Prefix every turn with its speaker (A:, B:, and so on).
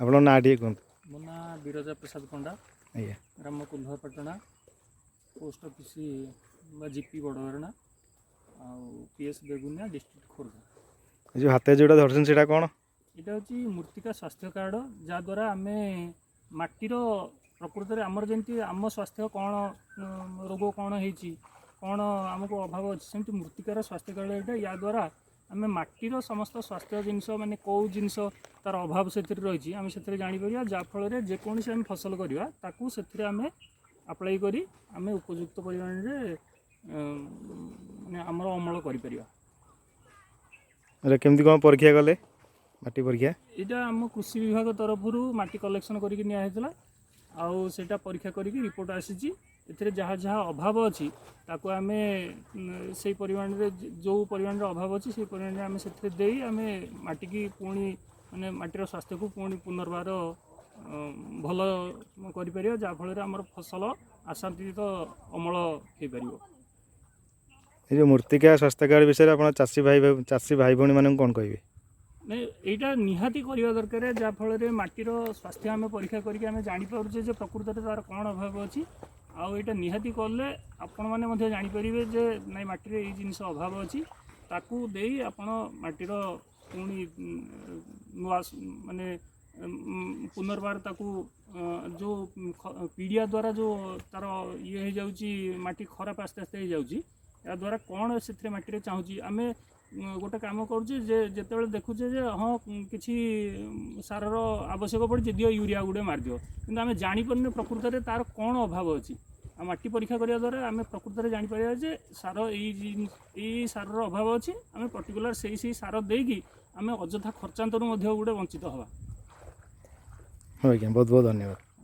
A: आपन ना टी कहतु।
B: मो ना बिरजा प्रसाद पंडा
A: आज्ञा
B: ग्राम Kulhapatana post office GP Barharana PS Begunia district Khordha.
A: जो हाथ जोड़ा धरसन से कौन
B: यहाँ हूँ मृत्तिका स्वास्थ्य कार्ड जहाद्वारा आम माटीर प्रकृत में आमर जमी आम स्वास्थ्य कौन रोग कौन हो कौन आमको अभाव अच्छे सेमती मृत्तिकार स्वास्थ्य कार्ड यहाँ या द्वारा आम माटीर समस्त स्वास्थ्य जिनस माने कौ जिनस तार अभाव से रही आम से जापर जहाँफल जेकोसी आम फसल करवा ताकू से आम अप्लाई करी आम उपयुक्त परिमाण आमर अमल कर
A: केमती कौन परीक्षा कले माटी परीक्षा
B: यहाँ आम कृषि विभाग तरफ माटी कलेक्शन करके नियाला आउ सेटा परीक्षा करके रिपोर्ट आसी जहाँ जहाँ अभाव अच्छी ताको आम से परिमाण जो परिमाण अभाव अच्छी से परिमाण आम से आम माटी की पुणी माने माटीर स्वास्थ्य को पुणी पुनर्बार भल कर जहाँफल आम फसल आशातीत अमल हो पार।
A: ये जो मृत्तिका स्वास्थ्य कार्ड विषय आप चाषी भाई भाई मानक कौन कहे
B: नहीं यहाँ निहाती करवा दरकार जहाँफल माटीर स्वास्थ्य आम परीक्षा करके आम जापे जे प्रकृत में तार कौन अभाव अच्छी आईटा निहाती कले आपण मैंने जापर जे नाई माटी ये जिनस अभाव अच्छी ताकू दे आपण माटीर पुणी नुआ माने पुनर्बार ताकू जो पीड़िया द्वारा जो तार ये हो जाऊँगी माटी खराब आस्ते आस्ते हो जाऊँगी या द्वारा कौन से माटी चाहूँगी आम गोटे कम करुचे जिते देखुचे हाँ किसी सारर आवश्यक पड़े दियो यूरिया गुड़े मारिदिव कि आम जापर प्रकृत में तार कौन अभाव अच्छी माटी परीक्षा करने द्वारा आम प्रकृत में जापर जे सार यही सारर अभाव अच्छी आम पर्टिकुलर से सार देकी आम अଯଥା खर्चांतर गोटे वंचित हवा।
A: हाँ आज्ञा बहुत बहुत धन्यवाद।